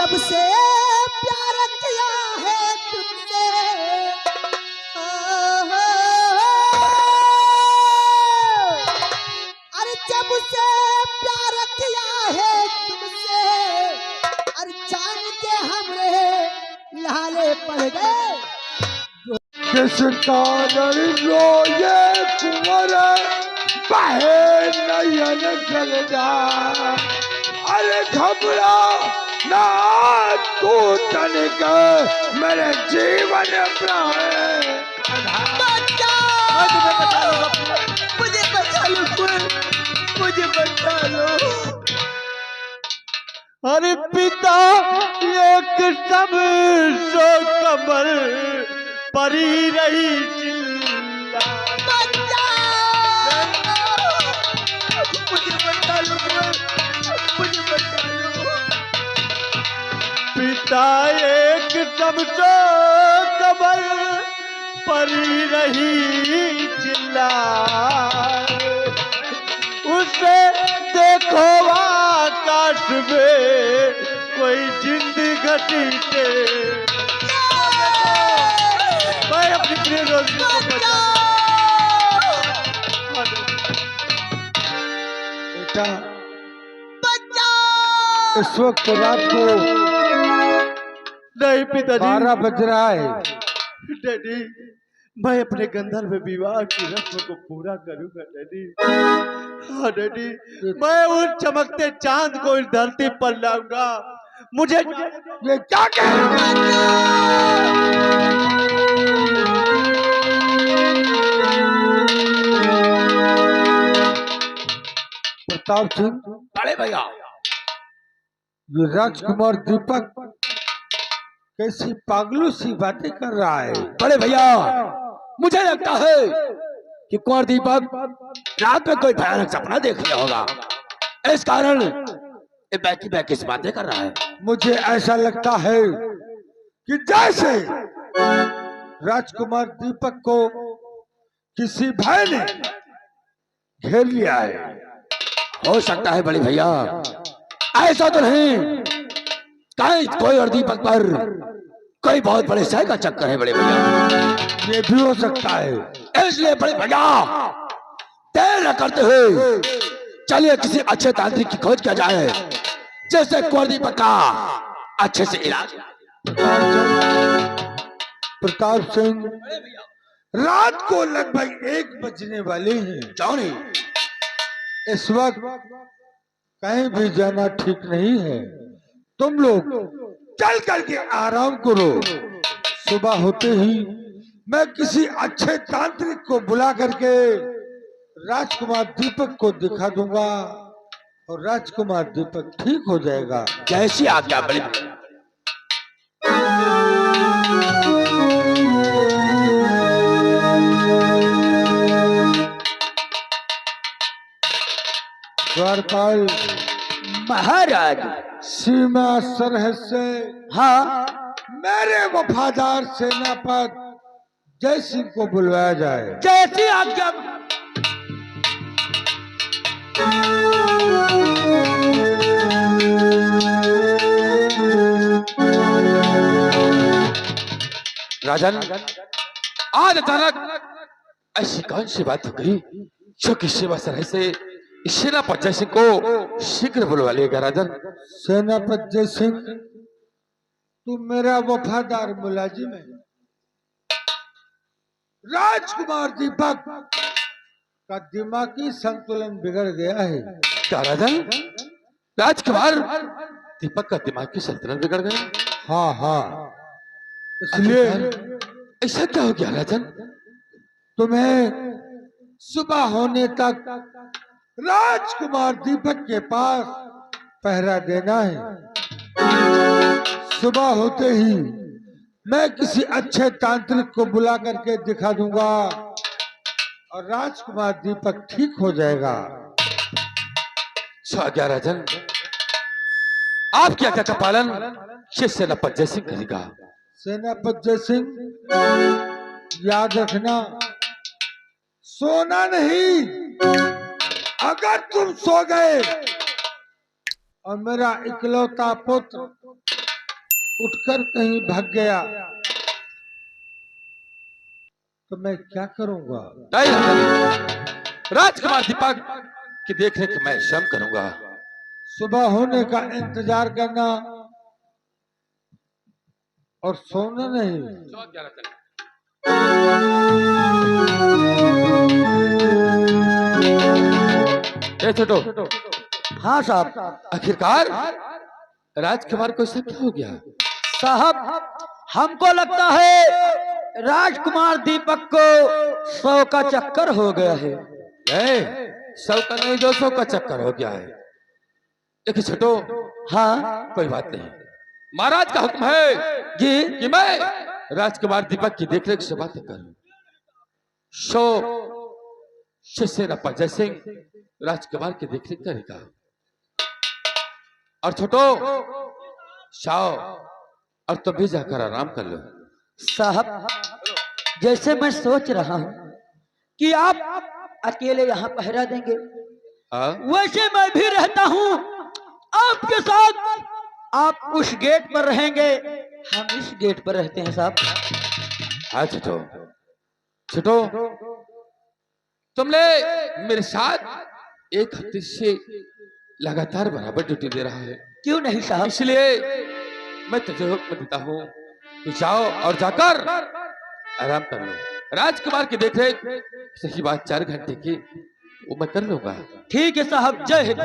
जब से प्यार किया है तुमसे, अरे जब से प्यार किया है तुमसे, अरे जान के हमरे लाले पड़ गए। किस कारण रोए कुंवर बहे नयन जलदा, अरे घबरा ना तू तनिक मेरे जीवन प्राण। मुझे बचा लो, मुझे बचा लो। अरे पिता एक सब सो कमर परी रही चिल्ला, मुझे बचा लो, मुझे बचा लो। पिता एक सब सो कमर परी रही चिल्ला, उसे देखो आकाश में कोई जिंद घटीते। मैं अपनी प्रिय रोशनी को बेटा, इस वक्त रात को नहीं पिताजी 12 बज रहा है। डैडी मैं अपने गंधर्व विवाह की रस्म को पूरा करूंगा डैडी। हाँ डैडी, मैं उस चमकते चांद को इस धरती पर लाऊंगा। मुझे ये क्या कह प्रताप सिंह, अरे भैया ये राजकुमार दीपक कैसी पागलों सी बातें कर रहा है। बड़े भैया, मुझे लगता है कि कुंवर दीपक रात में कोई भयानक सपना देख लिया होगा, इस कारण ये बैकी बैकी इस बातें कर रहा है। मुझे ऐसा लगता है कि जैसे राजकुमार दीपक को किसी भाई ने घेर लिया है। हो सकता है बड़े भैया, ऐसा तो नहीं कहीं कोई और दीपक पर कोई बहुत बड़े शय का चक्कर है बड़े भैया। ये भी हो सकता है। इसलिए बड़े भैया देर न करते हुए चलिए किसी अच्छे तांत्रिक की खोज किया जाए, जिससे कुंवर दीपक का अच्छे से इलाज। प्रताप सिंह, रात को लगभग 1 बजने वाले हैं। क्यों नहीं? इस वक्त कहीं भी जाना ठीक नहीं है। तुम लोग चल करके आराम करो। सुबह होते ही मैं किसी अच्छे तांत्रिक को बुला करके राजकुमार दीपक को दिखा दूंगा और राजकुमार दीपक ठीक हो जाएगा। जैसी आज्ञा बड़े भैया। द्वारपाल महाराज, सीमा सरहद से हाँ मेरे वफादार सेनापति जय सिंह को बुलवाया जाए। जैसी आज्ञा। राजन, आज अचानक ऐसी कौन सी बात हो गई जो कि सेवा सरह से सेनापति जय सिंह को शीघ्र बुलवा लिएगा? राजन, सेनापति जय सिंह, तू मेरा वफादार मुलाजिम है। राजकुमार दीपक का दिमागी संतुलन बिगड़ गया है। क्या राजन, राजकुमार दीपक का दिमागी संतुलन बिगड़ गया? हाँ हाँ, इसलिए ऐसा क्या हो गया राजन? तुम्हें सुबह होने तक राजकुमार दीपक के पास पहरा देना है। सुबह होते ही मैं किसी अच्छे तांत्रिक को बुला करके दिखा दूंगा और राजकुमार दीपक ठीक हो जाएगा। स्वाज्ञा राजन, आपकी आज्ञा का पालन श्री सेनापति जय सिंह करेगा। सेनापति जय सिंह, याद रखना, सोना नहीं। अगर तुम सो गए और मेरा इकलौता पुत्र उठकर कहीं भाग गया तो मैं क्या करूंगा? नहीं राजन, राजकुमार दीपक की देखरेख मैं स्वयं करूंगा। सुबह होने का इंतजार करना और सोना नहीं। ए छोटो, हाँ साहब। आखिरकार राजकुमार को ऐसा क्या हो गया? साहब हमको लगता है राजकुमार दीपक को 100 का चक्कर हो गया है। नहीं, 100 का नहीं 200 का चक्कर हो गया है। देखिए छोटो, हाँ कोई बात नहीं, महाराज का हुक्म है जी। कि मैं राजकुमार दीपक की देखरेख से बातें करूं। शिवसेना पंजय सिंह राजकुमार की देखरेख करेगा। और छोटो शाओ, और तुम भी जाकर आराम कर लो। साहब जैसे मैं सोच रहा हूँ कि आप अकेले यहाँ पहरा देंगे, हाँ? वैसे मैं भी रहता हूँ आपके साथ। आप उस गेट पर रहेंगे, हम इस गेट पर रहते हैं साहब। हाँ छोटो, छोटो तुमने मेरे साथ एक हफ्ते से लगातार बराबर ड्यूटी दे रहा है। क्यों नहीं साहब? इसलिए मैं तुझे हुक्म देता हूँ कि जाओ और जाकर आराम कर लो। राजकुमार की देखरेख सही बात 4 घंटे की वो मैं कर लूंगा। ठीक है साहब, जय हिंद।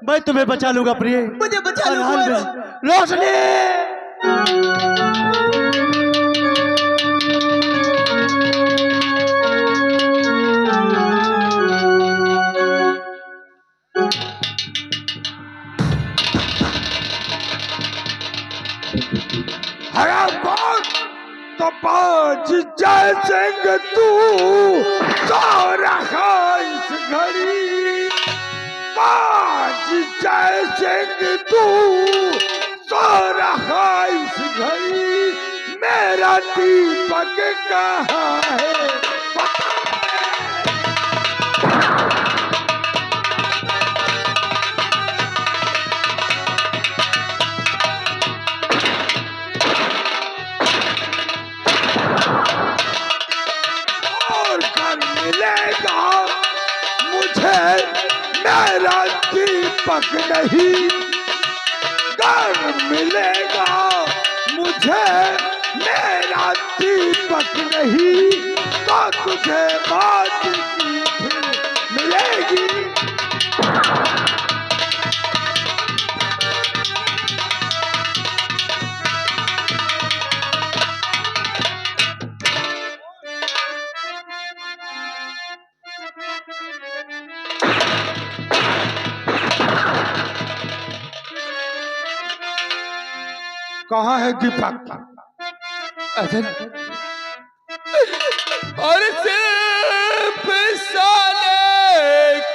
मैं तुम्हें बचा लूंगा प्रिय, मुझे बचा लो रोशनी। हरामखोर, तो बाज जय सिंह तू सो रहा इस घड़ी। बाज जय सिंह तू सो रहा इस घड़ी। मेरा दीपक कहाँ है? मिलेगा मुझे मेरा दीपक नहीं। कर मिलेगा मुझे मेरा दीपक नहीं, तो तुझे बात की फिर मिलेगी। कहाँ है दीपक? अजन, और सिर्फ साले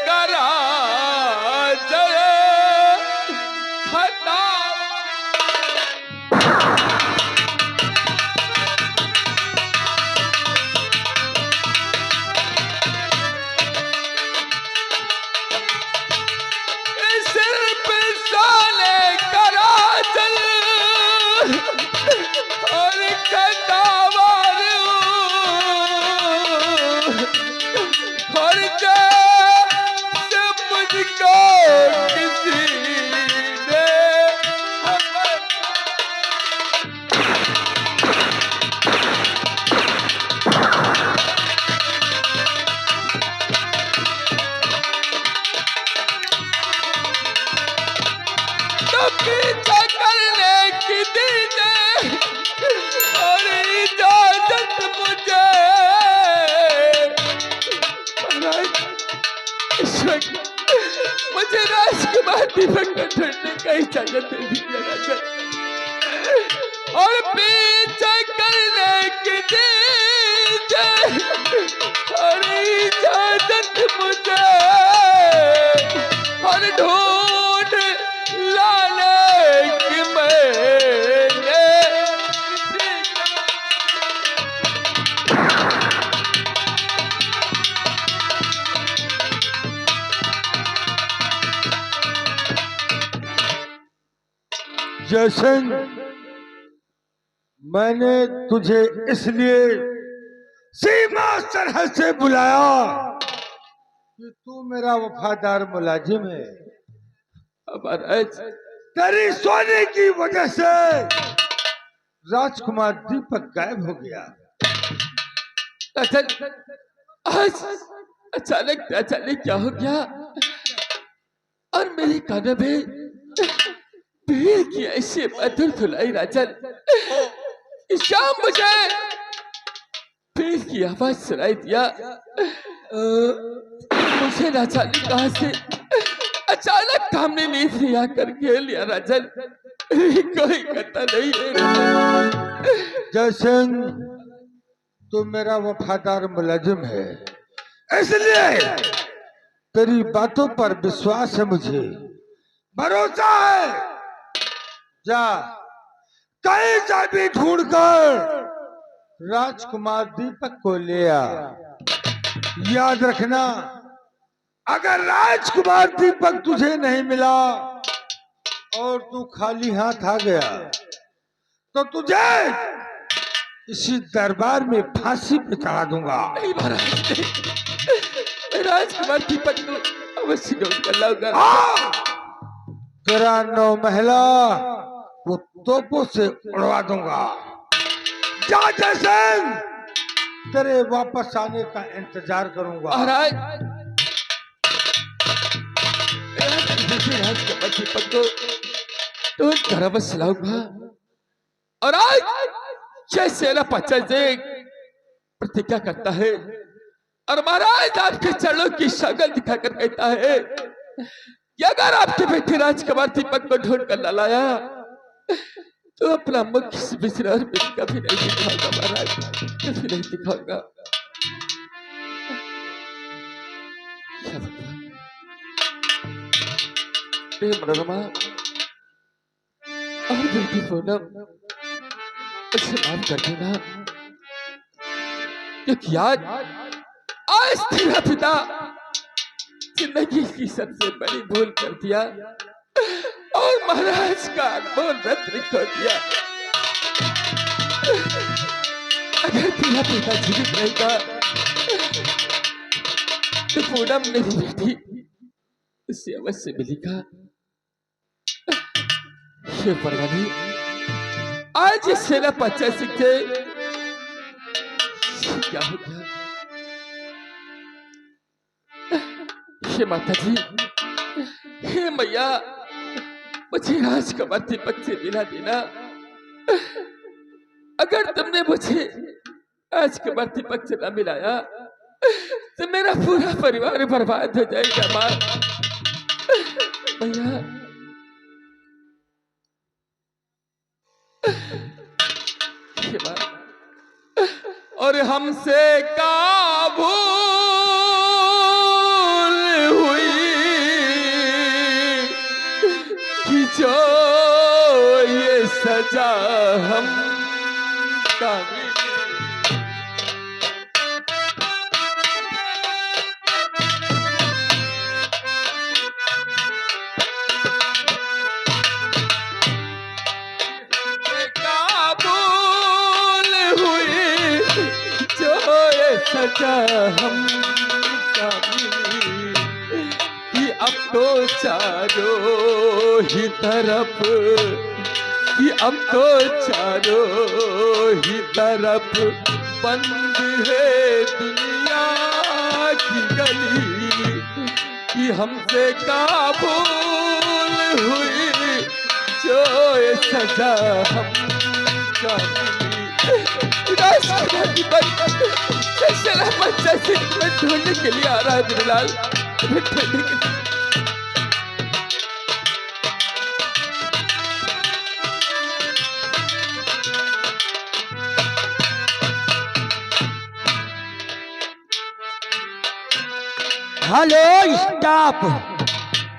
करा जय खता सिर्फ साले करा जल और कटावार और जैसे मुझको किसी ने तो पीछा करने की दी ने और इजाजत मुझे महाराज इस वक्त मुझे राजकुमार दीपक को ढूंढने का इजाजत दे दीजिए राजा और पीछा करने की दीजिए और इजाजत मुझे और ढूंढ लाने की मैंने जयसिंह, मैंने तुझे इसलिए सीमा सरहद से बुलाया कि तू मेरा वफादार मुलाजिम है। महाराज तेरी सोने की वजह से राजकुमार दीपक गायब हो गया। आज अचानक अचानक क्या हो गया और मेरे कानों में भीड़ की ऐसी मधुर धुलाई राजन इस शाम मुझे भीड़ की आवाज सुनाई दिया मुझे ना जाने कहां से अचानक सामने नींद नहीं आकर के लिया राजन कोई कहता नहीं है जयसिंह, तू मेरा वफादार मुलाजिम है, इसलिए तेरी बातों पर विश्वास है, मुझे भरोसा है। जा कहीं जा भी ढूंढकर राजकुमार दीपक को ले आ। याद रखना, अगर राजकुमार दीपक तुझे नहीं मिला और तू खाली हाथ आ गया तो तुझे इसी दरबार में फांसी पे चढ़ा दूंगा। नहीं महाराज, राजकुमार दीपक को अवश्य ढूंढ कर लाऊंगा। तेरा 9 महला वो तोपों से उड़वा दूंगा। जा जयसिंह, तेरे वापस आने का इंतजार करूंगा। महाराज राजकुमार दीपक को ढूंढ कर अवश्य लाऊंगा और आज जैसे ना पचा से प्रतिज्ञा करता है और महाराज आपके चरणों की शक्ल दिखाकर कहता है कि अगर आपके बेटे राजकुमार दीपक को ढूंढ कर न लाया तो अपना मुख इस विश्राम में कभी नहीं दिखाऊंगा महाराज, कभी नहीं दिखाऊंगा। क्या भगवान, मनोरमा और बेटी पूनम मुझे माफ कर देना क्योंकि आज तेरा पिता जिंदगी की सबसे बड़ी भूल कर दिया और महाराज का अनमोल रत्न खो दिया। अगर तेरा पिता जीवित रहेगा तो पूनम मेरी बेटी उससे अवश्य मिलेगा। ये परवानी आज इस सेना पच्चा सीखे क्या हो गया? हे माता जी, हे मैया, मुझे राजकुमार दीपक से मिला देना। अगर तुमने मुझे राजकुमार दीपक से न मिलाया तो मेरा पूरा परिवार बर्बाद हो जाएगा माँ। मैया और हमसे का भूल हुई कि जो ये सजा हम का सजा हम कि अब तो चारों ही तरफ कि अब तो चारों ही तरफ बंद है दुनिया की गली कि हमसे का भूल हुई जो ये सजा हम का ढूंढने के लिए आ रहा है बिलाल। हेलो स्टाफ,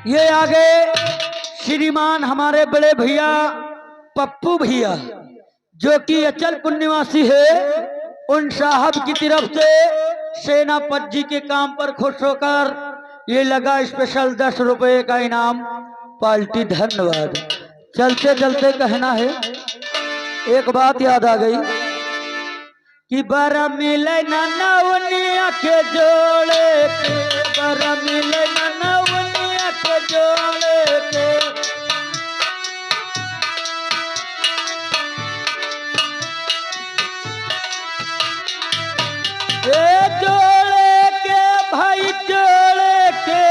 ये आगे श्रीमान हमारे बड़े भैया पप्पू भैया जो कि अचलपुर निवासी है, उन साहब की तरफ से सेनापति जी के काम पर खुश होकर ये लगा स्पेशल 10 रुपए का इनाम पार्टी। धन्यवाद। चलते चलते कहना है, एक बात याद आ गई कि बरा मिले नवनिया के जोड़े के, बरा मिले नवनिया के जोड़े के, जोड़े के भाई जोड़े के,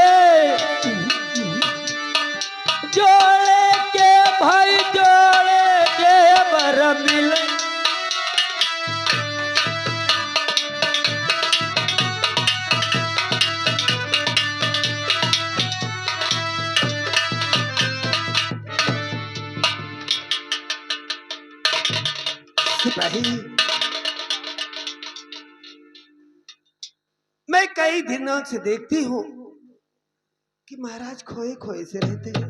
जोड़े के भाई जोड़े के बर मिले। सिपाही, मैं कई दिनों से देखती हूँ कि महाराज खोए खोए से रहते हैं।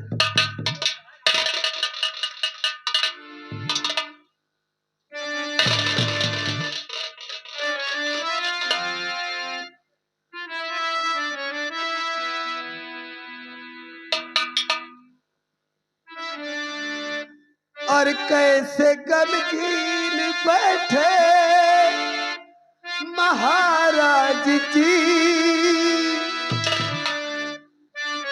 और कैसे गमगीन बैठे महाराज जी,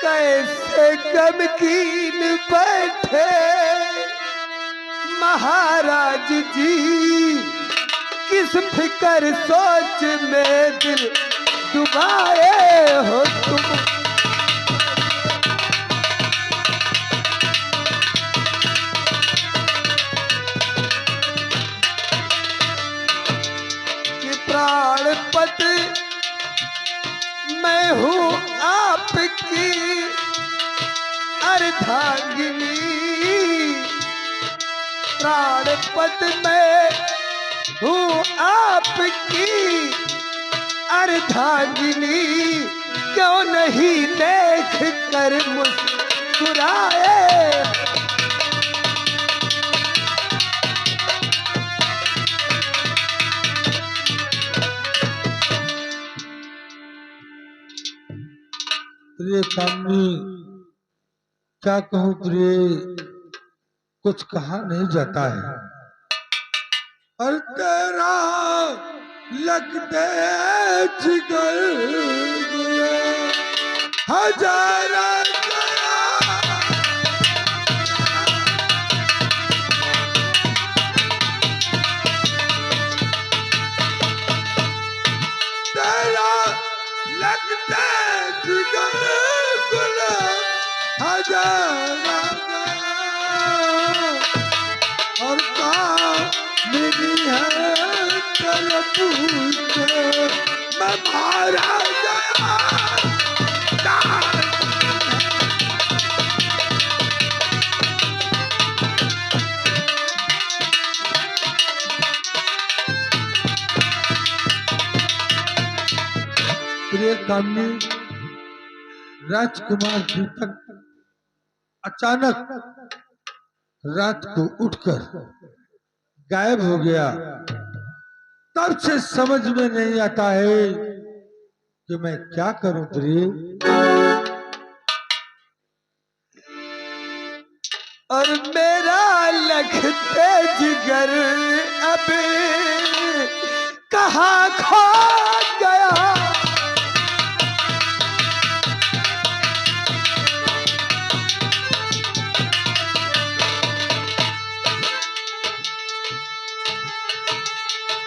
कैसे गमगीन बैठे महाराज जी, किस फिकर सोच में दिल डुबाए हो तुम। प्राणपति मैं हूँ आपकी अर्धांगिनी, प्राणपति मैं हूँ आपकी अर्धांगिनी, क्यों नहीं देख कर मुस्कुराए। प्रिय कामनी, क्या कहूँ प्रिय, कुछ कहा नहीं जाता है। और तेरा लगते जिगर हजारा तेरा लगते हजारा और मेरी है तरफ मैं मारा गया। प्रिय कामनी, राजकुमार दीपक अचानक रात को उठकर गायब हो गया। तब से समझ में नहीं आता है कि मैं क्या करूं प्रिय। और मेरा लखते जिगर अब कहाँ खो गया।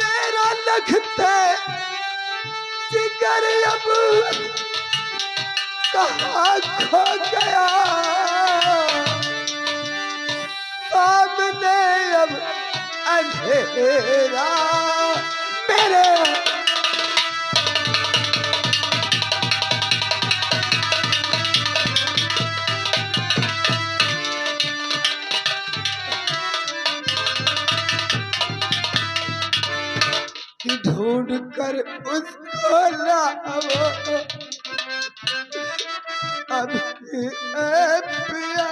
मेरा लखते जिगर अब कहाँ खो गया। सामने अब अंधेरा मेरे। ढूंढ कर उसको लाओ अब पिया।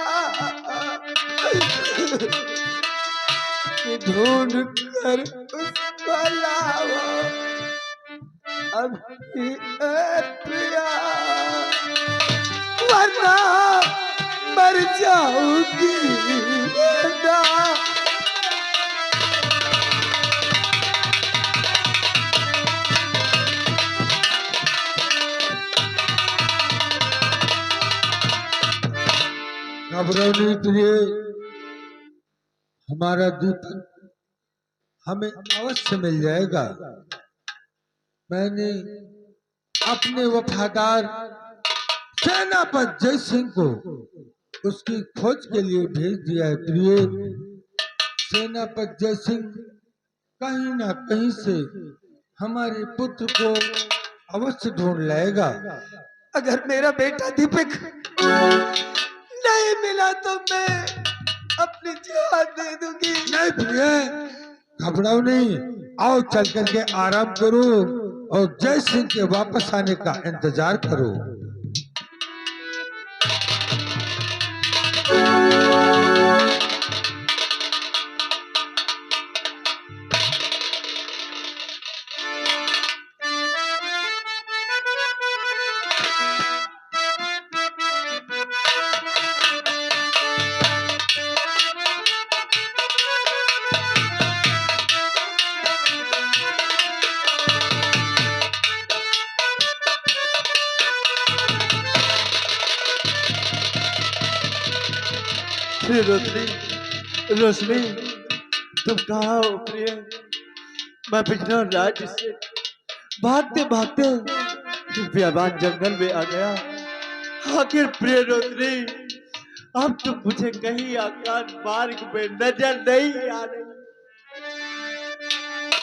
ढूंढ कर उसको लाओ अब पिया, वरना मर जाऊंगी वरना। घबराओ नहीं प्रिय, हमारा दीपक हमें अवश्य मिल जाएगा। मैंने अपने वफादार सेनापति जय सिंह को उसकी खोज के लिए भेज दिया है प्रिय। सेनापति जय सिंह कहीं ना कहीं से हमारे पुत्र को अवश्य ढूंढ लाएगा। अगर मेरा बेटा दीपक नहीं मिला तो मैं अपनी जान दे दूंगी। नहीं प्रिय, घबराओ नहीं, आओ चल करके आराम करो और जय सिंह के वापस आने का इंतजार करो। रोशनी तुम कहाँ हो प्रिय? मैं पिछले राज्य से भागते भागते बियाबान जंगल में आ गया। आखिर प्रिय रोशनी अब तुम मुझे कहीं आकाश मार्ग में नजर नहीं आ रही।